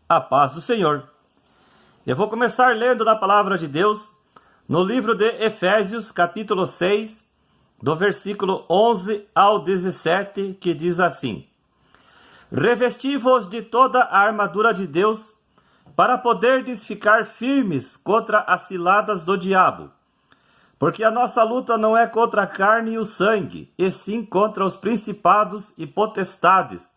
A paz do Senhor. Eu vou começar lendo na palavra de Deus no livro de Efésios, capítulo 6, do versículo 11 ao 17, que diz assim: Revesti-vos de toda a armadura de Deus, para poderdes ficar firmes contra as ciladas do diabo. Porque a nossa luta não é contra a carne e o sangue, e sim contra os principados e potestades,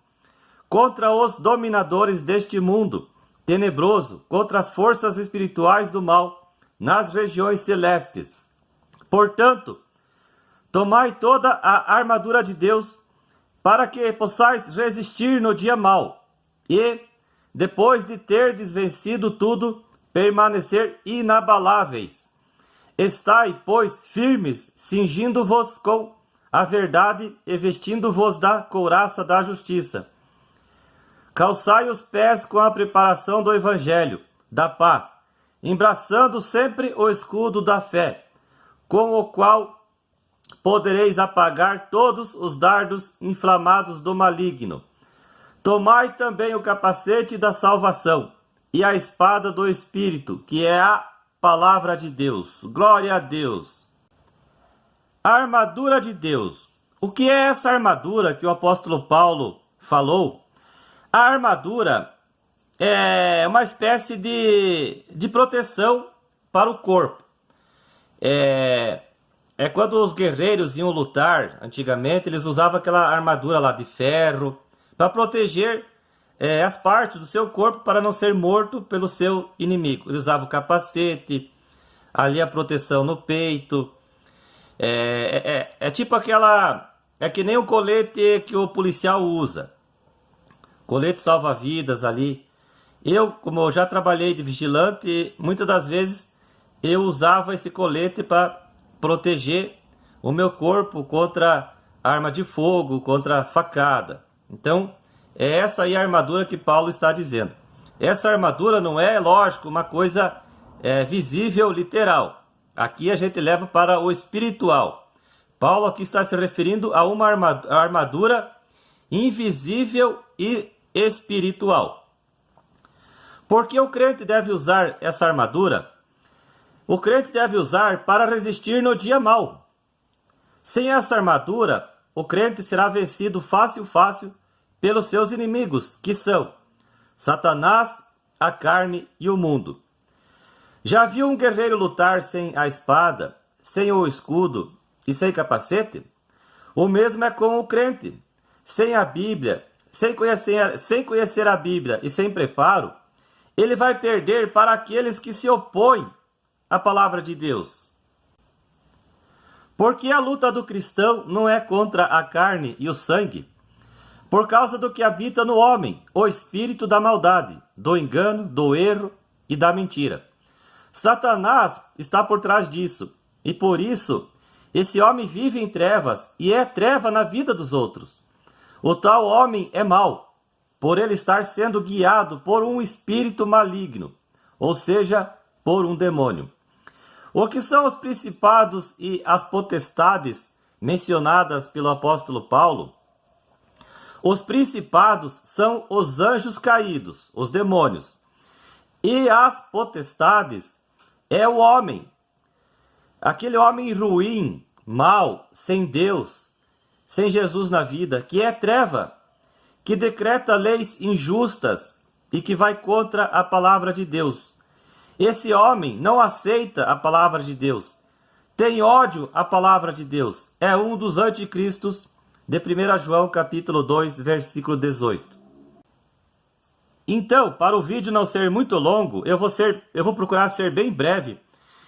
contra os dominadores deste mundo tenebroso, contra as forças espirituais do mal nas regiões celestes. Portanto, tomai toda a armadura de Deus, para que possais resistir no dia mau, e, depois de terdes vencido tudo, permanecer inabaláveis. Estai, pois, firmes, cingindo-vos com a verdade e vestindo-vos da couraça da justiça. Calçai os pés com a preparação do evangelho, da paz, embraçando sempre o escudo da fé, com o qual podereis apagar todos os dardos inflamados do maligno. Tomai também o capacete da salvação e a espada do Espírito, que é a palavra de Deus. Glória a Deus. A armadura de Deus. O que é essa armadura que o apóstolo Paulo falou? A armadura é uma espécie de proteção para o corpo. É quando os guerreiros iam lutar, antigamente, eles usavam aquela armadura lá de ferro para proteger as partes do seu corpo para não ser morto pelo seu inimigo. Eles usavam o capacete, ali a proteção no peito. É tipo aquela... É que nem o colete que o policial usa. Colete salva-vidas ali. Como eu já trabalhei de vigilante, muitas das vezes eu usava esse colete para proteger o meu corpo contra arma de fogo, contra facada. Então, é essa aí a armadura que Paulo está dizendo. Essa armadura não é, lógico, uma coisa visível, literal. Aqui a gente leva para o espiritual. Paulo aqui está se referindo a uma armadura invisível e espiritual. Por que o crente deve usar essa armadura? O crente deve usar para resistir no dia mau. Sem essa armadura, o crente será vencido fácil pelos seus inimigos, que são Satanás, a carne e o mundo. Já viu um guerreiro lutar sem a espada, sem o escudo e sem capacete? O mesmo é com o crente. Sem a Bíblia, sem conhecer a Bíblia e sem preparo, ele vai perder para aqueles que se opõem à palavra de Deus. Porque a luta do cristão não é contra a carne e o sangue, por causa do que habita no homem, o espírito da maldade, do engano, do erro e da mentira. Satanás está por trás disso, e por isso esse homem vive em trevas e é treva na vida dos outros. O tal homem é mau, por ele estar sendo guiado por um espírito maligno, ou seja, por um demônio. O que são os principados e as potestades mencionadas pelo apóstolo Paulo? Os principados são os anjos caídos, os demônios. E as potestades é o homem, aquele homem ruim, mau, sem Deus, sem Jesus na vida, que é treva, que decreta leis injustas e que vai contra a palavra de Deus. Esse homem não aceita a palavra de Deus, tem ódio à palavra de Deus, é um dos anticristos de 1 João capítulo 2, versículo 18. Então, para o vídeo não ser muito longo, eu vou procurar ser bem breve,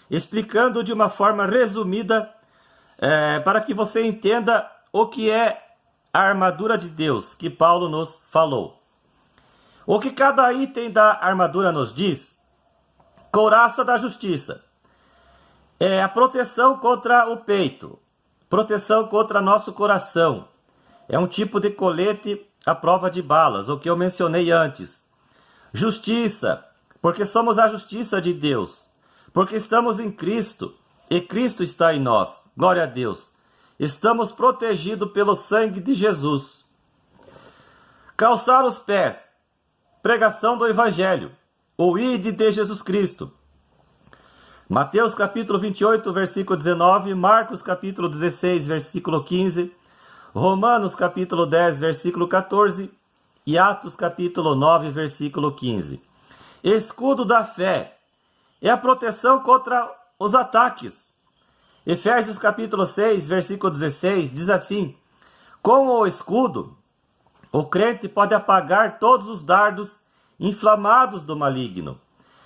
explicando de uma forma resumida, para que você entenda o que é a armadura de Deus que Paulo nos falou. O que cada item da armadura nos diz? Couraça da justiça. É a proteção contra o peito, proteção contra nosso coração. É um tipo de colete à prova de balas, o que eu mencionei antes. Justiça, porque somos a justiça de Deus, porque estamos em Cristo e Cristo está em nós. Glória a Deus. Estamos protegidos pelo sangue de Jesus. Calçar os pés, pregação do Evangelho, o ide de Jesus Cristo. Mateus capítulo 28, versículo 19, Marcos capítulo 16, versículo 15, Romanos capítulo 10, versículo 14 e Atos capítulo 9, versículo 15. Escudo da fé é a proteção contra os ataques. Efésios capítulo 6, versículo 16 diz assim: com o escudo, o crente pode apagar todos os dardos inflamados do maligno.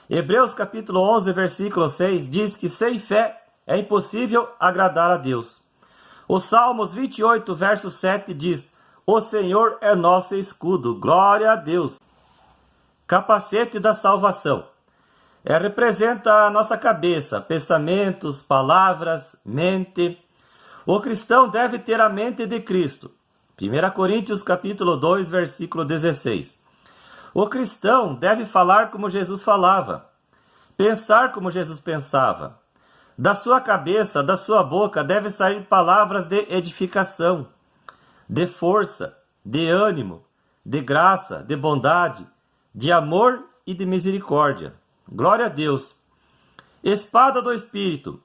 Hebreus capítulo 11, versículo 6 diz que sem fé é impossível agradar a Deus. Os Salmos 28, verso 7 diz: o Senhor é nosso escudo, glória a Deus. Capacete da salvação. Representa a nossa cabeça, pensamentos, palavras, mente. O cristão deve ter a mente de Cristo. 1 Coríntios capítulo 2, versículo 16. O cristão deve falar como Jesus falava, pensar como Jesus pensava. Da sua cabeça, da sua boca, devem sair palavras de edificação, de força, de ânimo, de graça, de bondade, de amor e de misericórdia. Glória a Deus. Espada do Espírito.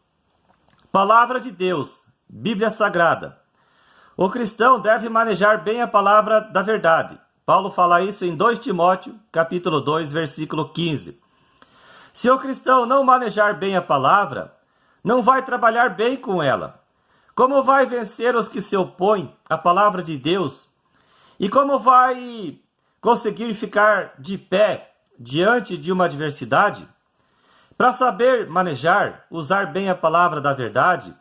Palavra de Deus, Bíblia Sagrada. O cristão deve manejar bem a palavra da verdade. Paulo fala isso em 2 Timóteo, capítulo 2, versículo 15. Se o cristão não manejar bem a palavra, não vai trabalhar bem com ela. Como vai vencer os que se opõem à palavra de Deus? E como vai conseguir ficar de pé diante de uma adversidade? Para saber manejar, usar bem a palavra da verdade,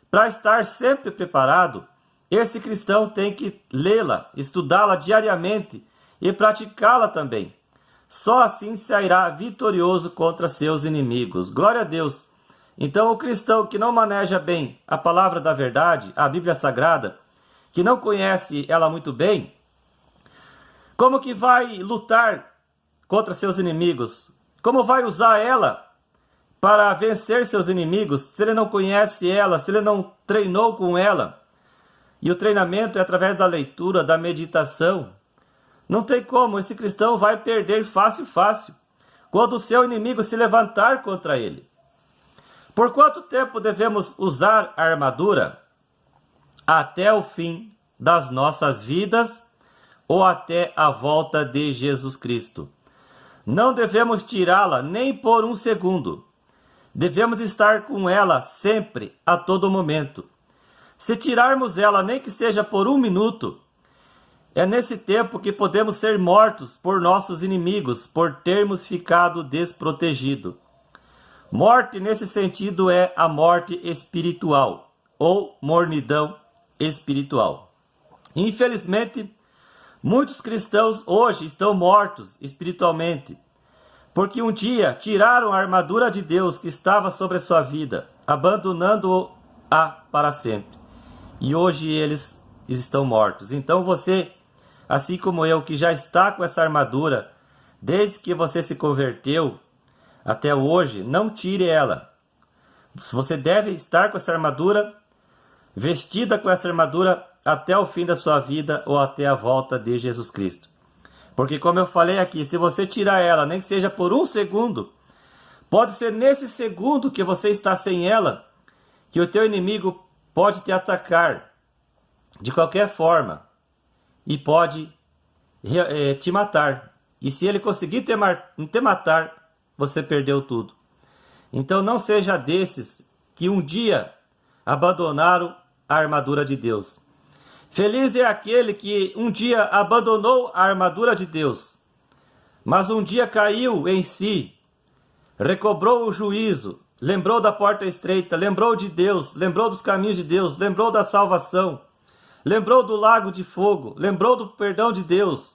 para estar sempre preparado, esse cristão tem que lê-la, estudá-la diariamente e praticá-la também. Só assim sairá vitorioso contra seus inimigos. Glória a Deus! Então o cristão que não maneja bem a palavra da verdade, a Bíblia Sagrada, que não conhece ela muito bem, como que vai lutar contra seus inimigos? Como vai usar ela para vencer seus inimigos se ele não conhece ela, se ele não treinou com ela? E o treinamento é através da leitura, da meditação. Não tem como, esse cristão vai perder fácil, quando o seu inimigo se levantar contra ele. Por quanto tempo devemos usar a armadura? Até o fim das nossas vidas ou até a volta de Jesus Cristo. Não devemos tirá-la nem por um segundo. Devemos estar com ela sempre, a todo momento. Se tirarmos ela, nem que seja por um minuto, é nesse tempo que podemos ser mortos por nossos inimigos, por termos ficado desprotegidos. Morte, nesse sentido, é a morte espiritual, ou mornidão espiritual. Infelizmente, muitos cristãos hoje estão mortos espiritualmente, porque um dia tiraram a armadura de Deus que estava sobre a sua vida, abandonando-a para sempre. E hoje eles estão mortos. Então você, assim como eu, que já está com essa armadura, desde que você se converteu até hoje, não tire ela. Você deve estar com essa armadura, vestida com essa armadura, até o fim da sua vida ou até a volta de Jesus Cristo. Porque como eu falei aqui, se você tirar ela, nem que seja por um segundo, pode ser nesse segundo que você está sem ela, que o teu inimigo pode te atacar de qualquer forma e pode te matar. E se ele conseguir te matar, você perdeu tudo. Então não seja desses que um dia abandonaram a armadura de Deus. Feliz é aquele que um dia abandonou a armadura de Deus, mas um dia caiu em si, recobrou o juízo, lembrou da porta estreita, lembrou de Deus, lembrou dos caminhos de Deus, lembrou da salvação, lembrou do lago de fogo, lembrou do perdão de Deus,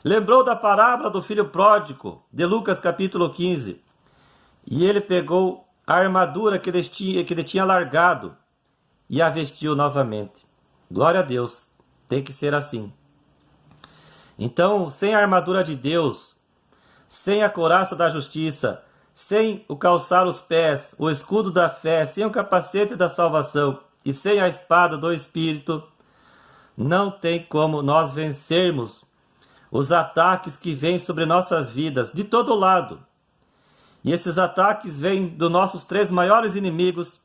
lembrou da parábola do filho pródigo, de Lucas capítulo 15. E ele pegou a armadura que ele tinha largado e a vestiu novamente. Glória a Deus, tem que ser assim. Então, sem a armadura de Deus, sem a couraça da justiça, sem o calçar os pés, o escudo da fé, sem o capacete da salvação e sem a espada do Espírito, não tem como nós vencermos os ataques que vêm sobre nossas vidas, de todo lado. E esses ataques vêm dos nossos três maiores inimigos,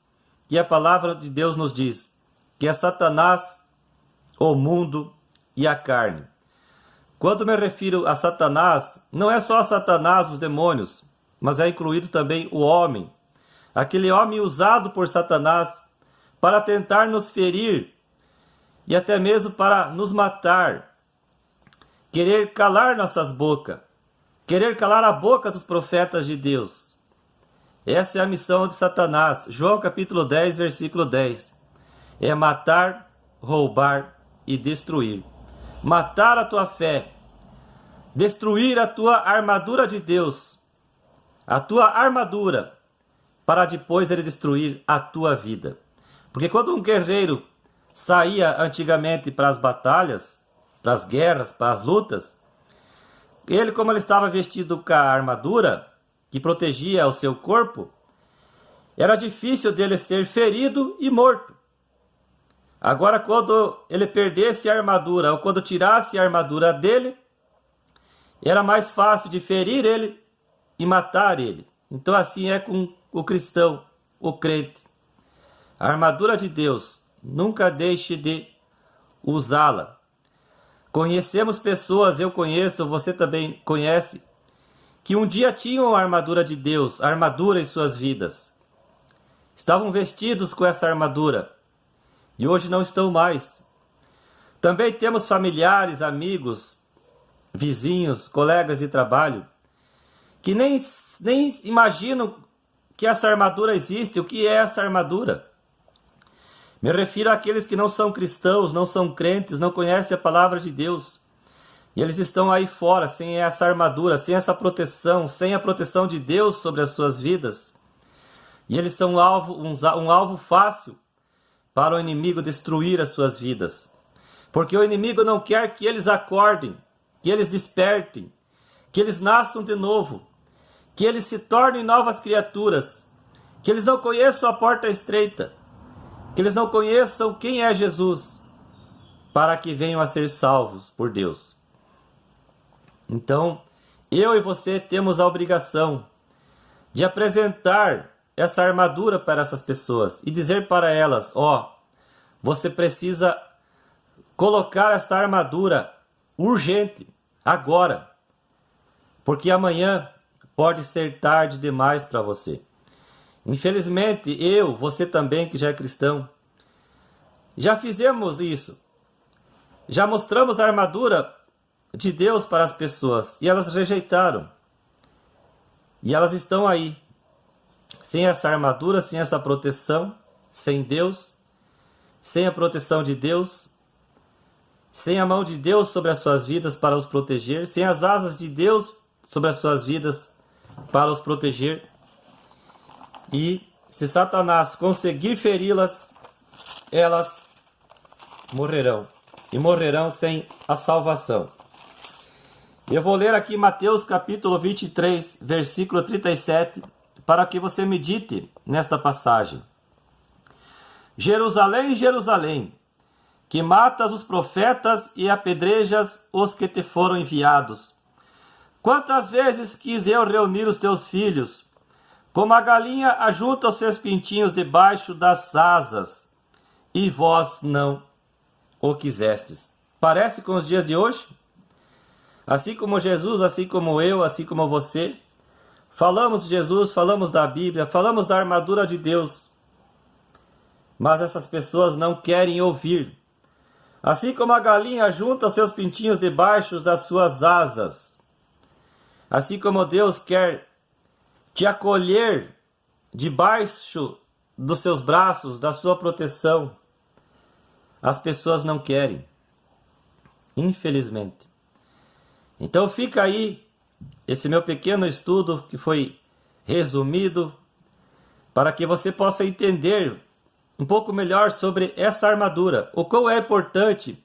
que a palavra de Deus nos diz, que é Satanás, o mundo e a carne. Quando me refiro a Satanás, não é só Satanás, os demônios, mas é incluído também o homem. Aquele homem usado por Satanás para tentar nos ferir e até mesmo para nos matar. Querer calar nossas bocas, querer calar a boca dos profetas de Deus. Essa é a missão de Satanás. João capítulo 10, versículo 10. É matar, roubar e destruir. Matar a tua fé, destruir a tua armadura de Deus, a tua armadura, para depois ele destruir a tua vida. Porque quando um guerreiro saía antigamente para as batalhas, para as guerras, para as lutas, ele, como ele estava vestido com a armadura que protegia o seu corpo, era difícil dele ser ferido e morto. Agora, quando ele perdesse a armadura, ou quando tirasse a armadura dele, era mais fácil de ferir ele e matar ele. Então assim é com o cristão, o crente. A armadura de Deus, nunca deixe de usá-la. Conhecemos pessoas, eu conheço, você também conhece, que um dia tinham a armadura de Deus, a armadura em suas vidas. Estavam vestidos com essa armadura e hoje não estão mais. Também temos familiares, amigos, vizinhos, colegas de trabalho, que nem imaginam que essa armadura existe. O que é essa armadura? Me refiro àqueles que não são cristãos, não são crentes, não conhecem a palavra de Deus. E eles estão aí fora, sem essa armadura, sem essa proteção, sem a proteção de Deus sobre as suas vidas. E eles são um alvo fácil para o inimigo destruir as suas vidas. Porque o inimigo não quer que eles acordem, que eles despertem, que eles nasçam de novo, que eles se tornem novas criaturas, que eles não conheçam a porta estreita, que eles não conheçam quem é Jesus, para que venham a ser salvos por Deus. Então, eu e você temos a obrigação de apresentar essa armadura para essas pessoas e dizer para elas, você precisa colocar esta armadura urgente, agora, porque amanhã pode ser tarde demais para você. Infelizmente, você também que já é cristão, já fizemos isso. Já mostramos a armadura de Deus para as pessoas e elas rejeitaram. E elas estão aí, sem essa armadura, sem essa proteção, sem Deus, sem a proteção de Deus, sem a mão de Deus sobre as suas vidas para os proteger, sem as asas de Deus sobre as suas vidas para os proteger. E se Satanás conseguir feri-las, elas morrerão. E morrerão sem a salvação. Eu vou ler aqui Mateus capítulo 23, versículo 37, para que você medite nesta passagem. Jerusalém, Jerusalém, que matas os profetas e apedrejas os que te foram enviados. Quantas vezes quis eu reunir os teus filhos, como a galinha ajunta os seus pintinhos debaixo das asas, e vós não o quisestes. Parece com os dias de hoje? Assim como Jesus, assim como eu, assim como você, falamos de Jesus, falamos da Bíblia, falamos da armadura de Deus, mas essas pessoas não querem ouvir. Assim como a galinha junta os seus pintinhos debaixo das suas asas, assim como Deus quer te acolher debaixo dos seus braços, da sua proteção, as pessoas não querem, infelizmente. Então fica aí esse meu pequeno estudo que foi resumido para que você possa entender um pouco melhor sobre essa armadura, o quão é importante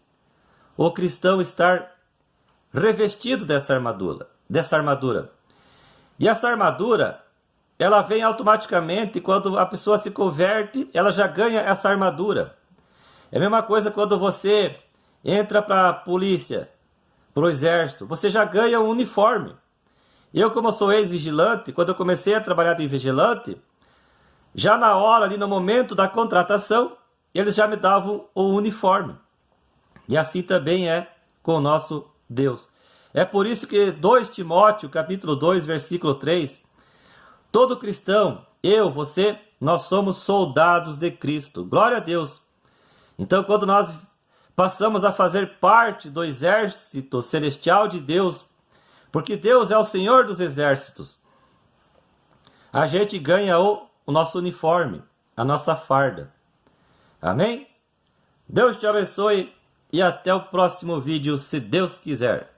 o cristão estar revestido dessa armadura. E essa armadura, ela vem automaticamente quando a pessoa se converte, ela já ganha essa armadura. É a mesma coisa quando você entra para a polícia, para o exército, você já ganha um uniforme. Eu, como sou ex-vigilante, quando eu comecei a trabalhar de vigilante, já na hora, ali no momento da contratação, eles já me davam o uniforme. E assim também é com o nosso Deus. É por isso que 2 Timóteo, capítulo 2, versículo 3, todo cristão, eu, você, nós somos soldados de Cristo. Glória a Deus. Então, quando nós passamos a fazer parte do exército celestial de Deus, porque Deus é o Senhor dos exércitos, a gente ganha o nosso uniforme, a nossa farda. Amém? Deus te abençoe e até o próximo vídeo, se Deus quiser.